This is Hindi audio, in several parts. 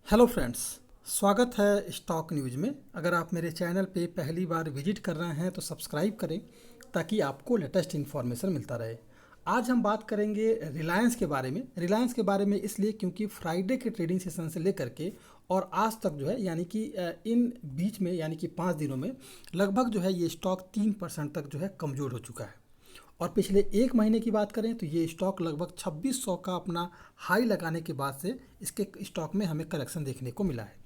हेलो फ्रेंड्स, स्वागत है स्टॉक न्यूज़ में। अगर आप मेरे चैनल पे पहली बार विजिट कर रहे हैं तो सब्सक्राइब करें ताकि आपको लेटेस्ट इन्फॉर्मेशन मिलता रहे। आज हम बात करेंगे रिलायंस के बारे में। रिलायंस के बारे में इसलिए क्योंकि फ्राइडे के ट्रेडिंग सेशन से लेकर के और आज तक जो है यानी कि इन बीच में यानी कि 5 दिनों में लगभग जो है ये स्टॉक 3% तक जो है कमज़ोर हो चुका है। और पिछले एक महीने की बात करें तो ये स्टॉक लगभग 2600 का अपना हाई लगाने के बाद से इसके स्टॉक में हमें करेक्शन देखने को मिला है।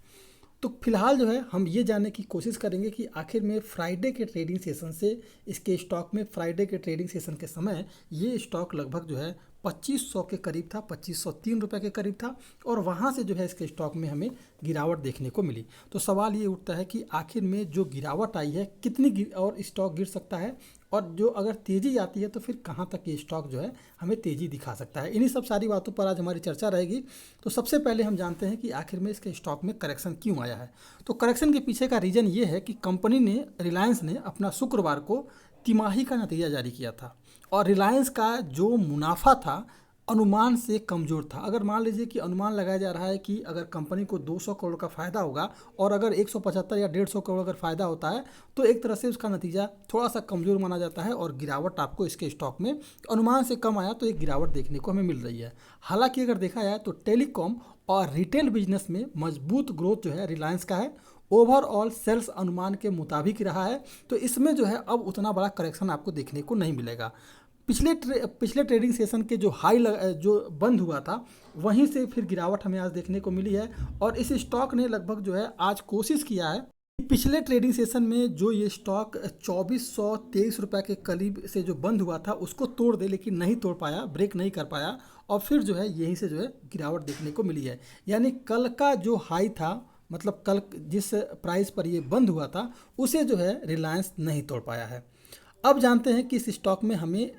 तो फिलहाल जो है हम ये जानने की कोशिश करेंगे कि आखिर में फ्राइडे के ट्रेडिंग सेशन से इसके स्टॉक में फ्राइडे के ट्रेडिंग सेशन के समय ये स्टॉक लगभग जो है 2500 के करीब था, 2503 रुपये के करीब था और वहाँ से जो है इसके स्टॉक में हमें गिरावट देखने को मिली। तो सवाल ये उठता है कि आखिर में जो गिरावट आई है कितनी और स्टॉक गिर सकता है और जो अगर तेज़ी आती है तो फिर कहाँ तक ये स्टॉक जो है हमें तेज़ी दिखा सकता है। इन्हीं सब सारी बातों पर आज हमारी चर्चा रहेगी। तो सबसे पहले हम जानते हैं कि आखिर में इसके स्टॉक में करेक्शन क्यों आया है। तो करेक्शन के पीछे का रीज़न ये है कि कंपनी ने रिलायंस ने अपना शुक्रवार को तिमाही का नतीजा जारी किया था और रिलायंस का जो मुनाफा था अनुमान से कमज़ोर था। अगर मान लीजिए कि अनुमान लगाया जा रहा है कि अगर कंपनी को 200 करोड़ का फ़ायदा होगा और अगर 175 या 150 करोड़ अगर फ़ायदा होता है तो एक तरह से उसका नतीजा थोड़ा सा कमज़ोर माना जाता है और गिरावट आपको इसके स्टॉक में अनुमान से कम आया तो एक गिरावट देखने को हमें मिल रही है। हालांकि अगर देखा जाए तो टेलीकॉम और रिटेल बिजनेस में मजबूत ग्रोथ जो है रिलायंस का है। ओवरऑल सेल्स अनुमान के मुताबिक रहा है तो इसमें जो है अब उतना बड़ा करेक्शन आपको देखने को नहीं मिलेगा। पिछले ट्रेडिंग सेशन के जो जो बंद हुआ था वहीं से फिर गिरावट हमें आज देखने को मिली है और इस स्टॉक ने लगभग जो है आज कोशिश किया है पिछले ट्रेडिंग सेशन में जो ये स्टॉक 2423 रुपये के करीब से जो बंद हुआ था उसको तोड़ दे, लेकिन नहीं तोड़ पाया, ब्रेक नहीं कर पाया और फिर जो है यहीं से जो है गिरावट देखने को मिली है। यानी कल का जो हाई था, मतलब कल जिस प्राइस पर ये बंद हुआ था उसे जो है रिलायंस नहीं तोड़ पाया है। अब जानते हैं कि इस स्टॉक में हमें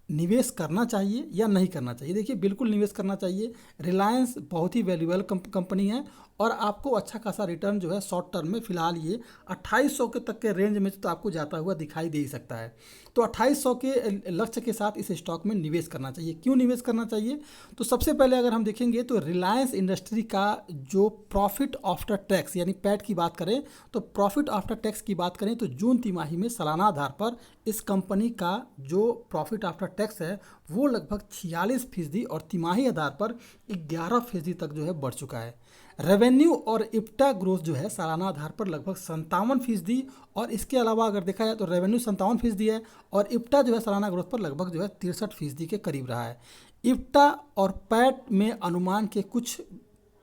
निवेश करना चाहिए या नहीं करना चाहिए। देखिए, बिल्कुल निवेश करना चाहिए। रिलायंस बहुत ही वैल्यूएबल कंपनी है और आपको अच्छा खासा रिटर्न जो है शॉर्ट टर्म में फिलहाल ये 2800 के तक के रेंज में तो आपको जाता हुआ दिखाई दे ही सकता है। तो 2800 के लक्ष्य के साथ इस स्टॉक में निवेश करना चाहिए। क्यों निवेश करना चाहिए? तो सबसे पहले अगर हम देखेंगे तो रिलायंस इंडस्ट्री का जो प्रॉफिट आफ्टर टैक्स यानी पैट की बात करें तो प्रॉफिट आफ्टर टैक्स की बात करें तो जून तिमाही में सालाना आधार पर इस कंपनी का जो प्रॉफिट आफ्टर टैक्स है वो लगभग 46% और तिमाही आधार पर 11% तक जो है बढ़ चुका है। रेवेन्यू और इप्टा ग्रोथ जो है सालाना आधार पर लगभग 57% और इसके अलावा अगर देखा जाए तो रेवेन्यू 57% है और इप्टा जो है सालाना ग्रोथ पर लगभग जो है 63% के करीब रहा है। इप्टा और पैट में अनुमान के कुछ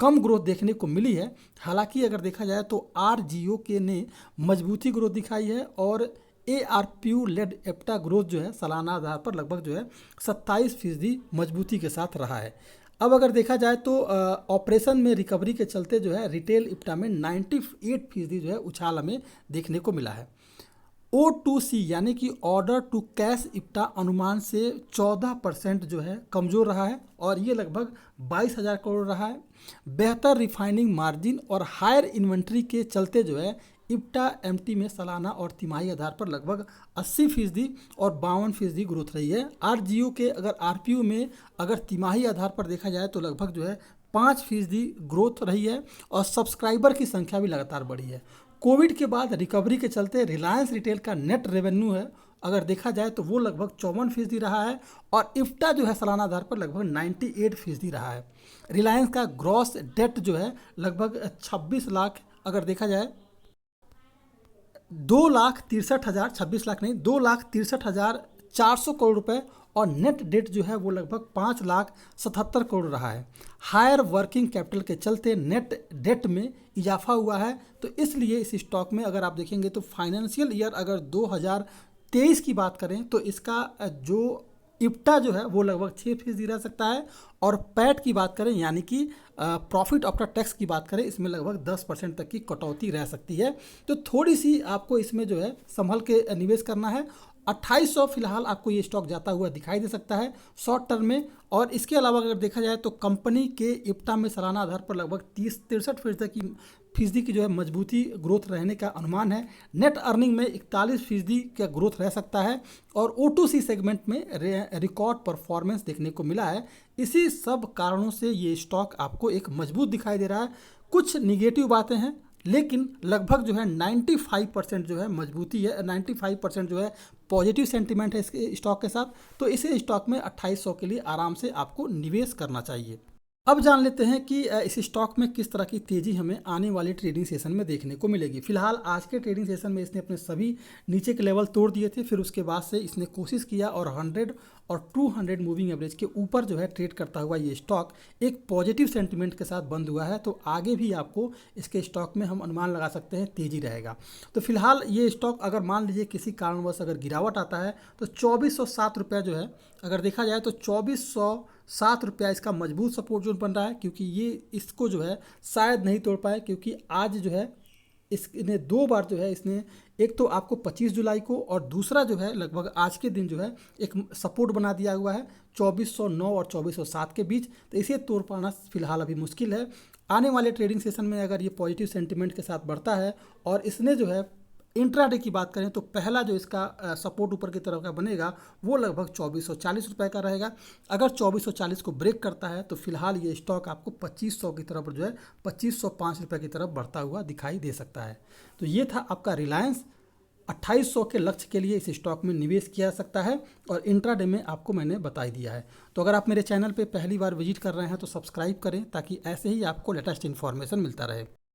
कम ग्रोथ देखने को मिली है। हालांकि अगर देखा जाए तो आरजीओ के ने मजबूती ग्रोथ दिखाई है और एआरपीयू लेड एप्टा ग्रोथ जो है सालाना आधार पर लगभग जो है 27% मजबूती के साथ रहा है। अब अगर देखा जाए तो ऑपरेशन में रिकवरी के चलते जो है रिटेल इप्टा में 98% जो है उछाल हमें देखने को मिला है। O2C यानी कि ऑर्डर टू कैश इप्टा अनुमान से 14% जो है कमज़ोर रहा है और ये लगभग 22,000 करोड़ रहा है। बेहतर रिफाइनिंग मार्जिन और हायर इन्वेंट्री के चलते जो है इप्टा एमटी में सालाना और तिमाही आधार पर लगभग 80% और 52% ग्रोथ रही है। आरजीओ के अगर आरपीयू में अगर तिमाही आधार पर देखा जाए तो लगभग जो है 5% ग्रोथ रही है और सब्सक्राइबर की संख्या भी लगातार बढ़ी है। कोविड के बाद रिकवरी के चलते रिलायंस रिटेल का नेट रेवेन्यू है अगर देखा जाए तो वो लगभग 54% रहा है और इफ्टा जो है सालाना आधार पर लगभग 98% रहा है। रिलायंस का ग्रॉस डेट जो है लगभग 26 लाख अगर देखा जाए 2,63,000 26 लाख नहीं 2,63,400 करोड़ रुपए और नेट डेट जो है वो लगभग 5,77,000 करोड़ रहा है। हायर वर्किंग कैपिटल के चलते नेट डेट में इजाफा हुआ है तो इसलिए इस स्टॉक में अगर आप देखेंगे तो फाइनेंशियल ईयर अगर 2023 की बात करें तो इसका जो इप्टा जो है वो लगभग 6% रह सकता है और पैट की बात करें यानी कि प्रॉफिट आफ्टर टैक्स की बात करें इसमें लगभग 10% तक की कटौती रह सकती है। तो थोड़ी सी आपको इसमें जो है संभल के निवेश करना है 2800 फिलहाल आपको ये स्टॉक जाता हुआ दिखाई दे सकता है शॉर्ट टर्म में। और इसके अलावा अगर देखा जाए तो कंपनी के इप्टा में सालाना आधार पर लगभग 30-63% की जो है मजबूती ग्रोथ रहने का अनुमान है। नेट अर्निंग में 41% का ग्रोथ रह सकता है और O2C सेगमेंट में रिकॉर्ड परफॉर्मेंस देखने को मिला है। इसी सब कारणों से ये स्टॉक आपको एक मजबूत दिखाई दे रहा है। कुछ निगेटिव बातें हैं लेकिन लगभग जो है 95% जो है मजबूती है, 95% जो है पॉजिटिव सेंटीमेंट है इसके स्टॉक के साथ। तो इसे स्टॉक में 2800 के लिए आराम से आपको निवेश करना चाहिए। अब जान लेते हैं कि इस स्टॉक में किस तरह की तेज़ी हमें आने वाले ट्रेडिंग सेशन में देखने को मिलेगी। फिलहाल आज के ट्रेडिंग सेशन में इसने अपने सभी नीचे के लेवल तोड़ दिए थे, फिर उसके बाद से इसने कोशिश किया और 100 और 200 मूविंग एवरेज के ऊपर जो है ट्रेड करता हुआ ये स्टॉक एक पॉजिटिव सेंटीमेंट के साथ बंद हुआ है। तो आगे भी आपको इसके स्टॉक में हम अनुमान लगा सकते हैं तेज़ी रहेगा। तो फिलहाल ये स्टॉक अगर मान लीजिए किसी कारणवश अगर गिरावट आता है तो 2407 रुपया जो है, अगर देखा जाए तो 2407 रुपया इसका मजबूत सपोर्ट जोन बन रहा है, क्योंकि ये इसको जो है शायद नहीं तोड़ पाए, क्योंकि आज जो है इसने 2 बार जो है इसने एक तो आपको 25 जुलाई को और दूसरा जो है लगभग आज के दिन जो है एक सपोर्ट बना दिया हुआ है 2409 और 2407 के बीच। तो इसे तोड़ पाना फिलहाल अभी मुश्किल है। आने वाले ट्रेडिंग सेशन में अगर ये पॉजिटिव सेंटिमेंट के साथ बढ़ता है और इसने जो है इंट्राडे की बात करें तो पहला जो इसका सपोर्ट ऊपर की तरफ का बनेगा वो लगभग 2440 रुपये का रहेगा। अगर 2440 को ब्रेक करता है तो फिलहाल ये स्टॉक आपको 2500 की तरफ जो है 2505 रुपये की तरफ बढ़ता हुआ दिखाई दे सकता है। तो ये था आपका रिलायंस। 2800 के लक्ष्य के लिए इस स्टॉक में निवेश किया जा सकता है और इंट्राडे में आपको मैंने बता दिया है। तो अगर आप मेरे चैनल पे पहली बार विजिट कर रहे हैं तो सब्सक्राइब करें ताकि ऐसे ही आपको लेटेस्ट इन्फॉर्मेशन मिलता रहे।